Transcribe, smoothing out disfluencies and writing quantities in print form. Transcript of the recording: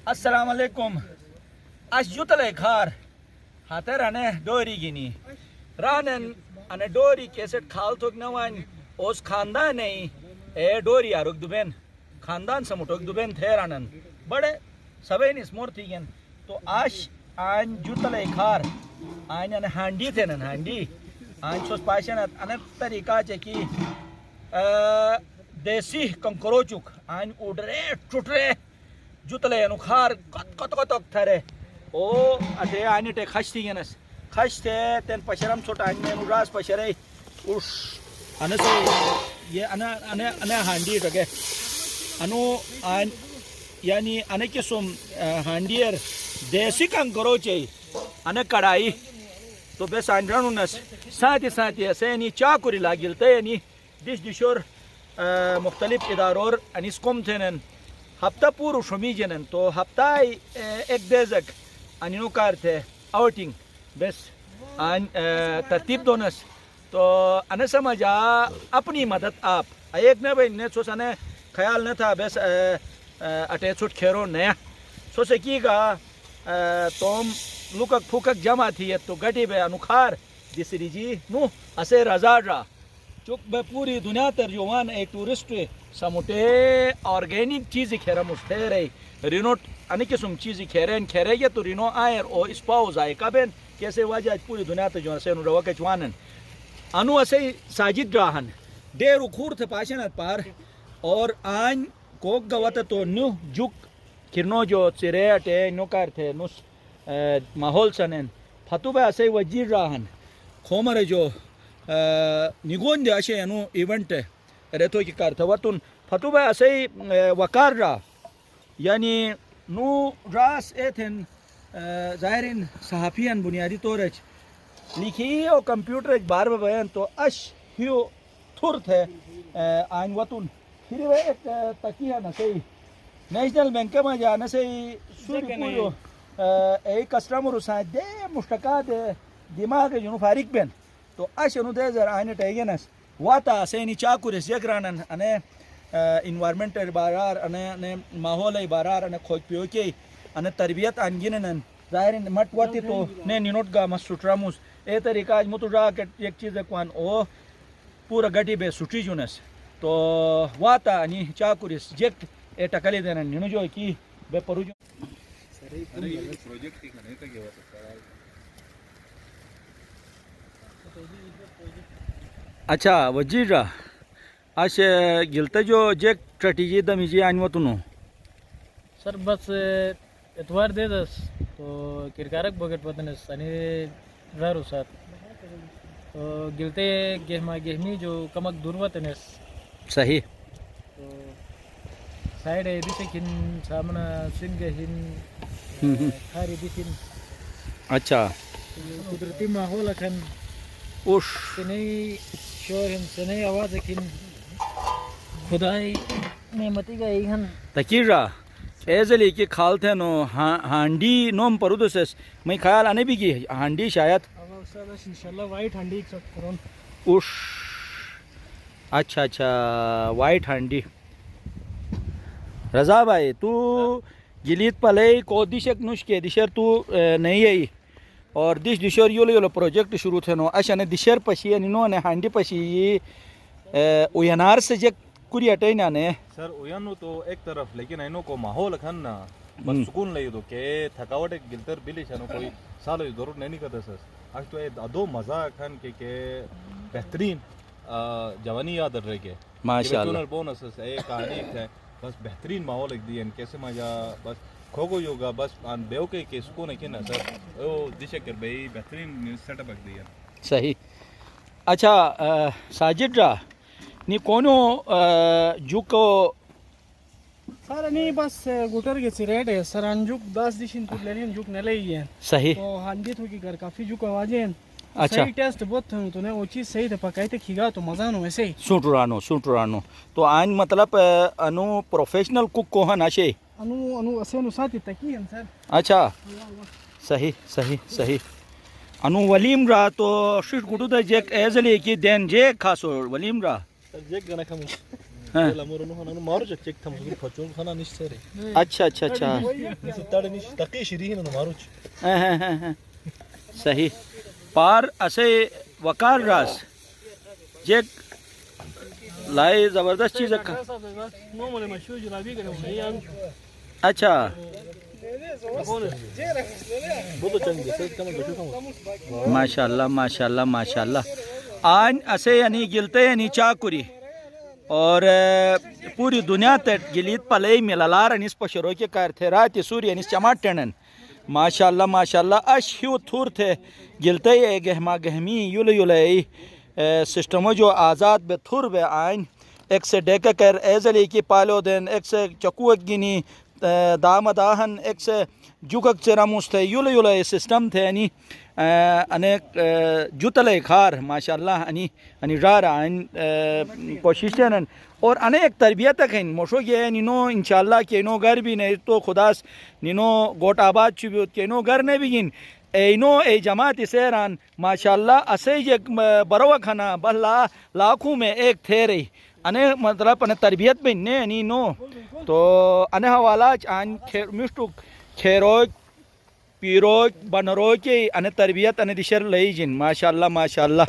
السلام علیکم. اس یوتلے کھار ہاتر انے ڈوری گینی رانن انے ڈوری کیسٹ کھال تھوک نوان اس خاندان نہیں اے ڈوری آرک دوبین خاندان سموٹوک دوبین تھے رانن بڑے سبین اس مورتی گین تو آش آن یوتلے کھار آن انے ہانڈی تھے نن ہانڈی آن سوس پاشنت انے طریقہ چکی دیسی کنکروچک آن اوڈرے ٹوٹرے جوتلے انو کھار کت تھرے او اتے آنی ٹے خشتی گنس خشتے تین پشرم چھوٹ آنی انو راس پشرے اوش انا سے یہ انا ہانڈی ٹکے انو آن یعنی انا کسم ہانڈیر دیسی کنکروچے انا کڑائی تو بس آنجرانو نس ساتھی سینی چاکوری لاگلتے یعنی دشور مختلف ادارور انیس کم تھینن ہفتہ پورو شمی جنن تو ہفتہ ایک دیزک انینو کار تھے آؤٹنگ بس ان ترتیب دونس تو انہیں سمجھا اپنی مدد آپ ایک نہ بھائی نے سوس انہیں خیال نہ تھا بس اٹے چھوٹ کھیرو نیا سو سے کی گا توم لکک پھوکک جمع تھی تو گٹی بے انوکھار دیسری جی نو اسے رزار را چک بے پوری دنیا ترجمان ایک ٹورسٹ سموٹے آرگینک چیزی کھیرا مشتے رہی رینوٹ انی قسم چیزی کھیرے گے تو رینو آئر او اسپاو ذائقہ بین کیسے واجہ پوری دنیا ترجمان سے انو روا کچوانن انو اسے ساجد راہن دیر اکھور تھے پاشنت پار اور آن کوک گواتا تو نو جک کرنو جو چرے اٹے نو کار تھے نو ماحول سنن فتو بے اسے وجیر راہن کھومر جو نگون دے اشے انو ایونٹ ریتو کی کارتا وطن فتو بے اسے وکار را یعنی نو راس ایتھن ظاہرین صحافیان بنیادی طورج لکھی او کمپیوٹر بار بیان تو اش ہیو تھر تھے آئین وطن پھر وہ ایک تکیہ نسی نیشنل بینک میں جا نسی سوری پویو ایک کسٹمر سائن دے مشتقات دماغ جنو فارق بین تو اش انو دے زر آئین ٹیگنس واتا سینی چاکورس یکرانن انے انوائرمنٹل بارار انے ماحول بارار انے کھوج پیوکی انے تربیت انگینن ظاہرین مٹ واتی تو نے نینوٹ گا مس سٹراموس اے طریقہ اج متو را کہ ایک چیز کوان او پورا گٹی بے سٹی جونس تو واتا انی چاکورس جیک اے ٹکلی دین نینو جو کی بے پرو جو پروجیکٹ کنے تے گیا اچھا وزیر را اش گلتا جو جیک اسٹریٹجی دمیجی آنی وطنو سر بس اتوار دے دس تو کرکارک بگٹ پتنس انی رارو سات تو گلتے گہمی جو کمک دور وطنس صحیح تو سائڈ ہے دیسے کن سامنا سنگ ہن کھاری دیسن اچھا قدرتی ماحول اکھن اوش سنئی شور ہن سنئی آواز اکھن خدای نعمتی گا ایہن تکیر را ایزلی کی کھال تھے نو ہانڈی نوم پرودو سس میں خیال آنے بھی کی ہانڈی شاید انشاءاللہ وائٹ ہانڈی ایکسپٹ کرون اوش اچھا وائٹ ہانڈی رضا بھائی تو گلیت پلے کو دیشک نوش کے دیشر تو نہیں ہے اور دیشور یولو پروجیکٹ شروع تھے نو اشانے دیشر پشی نینو نے ہانڈی پشی اوینار سے جک کوری اٹے نانے سر اوینو تو ایک طرف لیکن اینو کو ماحول کھن نا بس سکون لئی دو کہ تھکاوٹ گلتر بلی شانو کوئی سالو ضرور نہیں کرتا سر اج تو ادو مزہ کھن کہ بہترین جوانی یاد رہ گئے ماشاءاللہ بونس ہے کہانی ہے بس بہترین ماحول ایک دین کیسے مجا بس کھوگو یوگا بس ان بیو کے سکون ہے نا سر او دیشے کر بھائی بہترین سیٹ اپ رکھ دیا صحیح اچھا ساجد را نی کونو جوکو سر نہیں بس گوٹر کے سریٹ ہے سر انجوک 10 دیشن تو لرین جوک نہ لئی ہے صحیح تو ہانڈی تو کی گھر کافی جوک آوازیں اچھا صحیح ٹیسٹ بہت تھا تو نے وہ چیز صحیح تھا پکائی تے کھیگا تو مزہ نو ایسے ہی سوٹرانو تو آن مطلب انو پروفیشنل کوک کو ہن اشے انو اسے نو ساتھ تکی ہیں سر اچھا صحیح انو ولیم را تو شیٹ گٹو دا جیک ایزلی کی دین جیک خاصو ولیم را جیک گنا کھمو اچھا اچھا اچھا صحیح پار اسے وقار راس جیک لائے زبردست چیز اچھا ماشاء اللہ ماشاء اللہ ماشاء اللہ آن اسے یعنی گلتے یعنی چاکری اور پوری دنیا تٹ گلیت پلے ملالار انیس پشرو کے کار تھے رات سوری انیس چماٹ ٹنن ماشاء اللہ اش ہیو تھور تھے گلتے یہ گہما گہمی یول یولئی سسٹمو جو آزاد بے تھور بے آئین ایک سے ڈیکا کر ایزلی کی پالو دین ایک سے چکوک گینی دام داہن ایک سے جوکک چراموس تھے یول سسٹم تھے یعنی انیک جوتلے کھار ماشاء اللہ انی رارا کوشش تھینن اور انیک تربیت ہیں موشو یہ نینو انشاءاللہ کہ نو گھر بھی نہیں تو خداس نینو گوٹ آباد چوبیوت کہ نو گھر نے بھی گن اینو اے جماعت سیران ماشاءاللہ اسے یہ برو کھنا بلا لاکھوں میں ایک تھے رہی انے مطلب انے تربیت میں نی نو تو انے حوالہ آن مشتو کھیروک پیروک بنروک انے تربیت انے دشر لئی جن ماشاءاللہ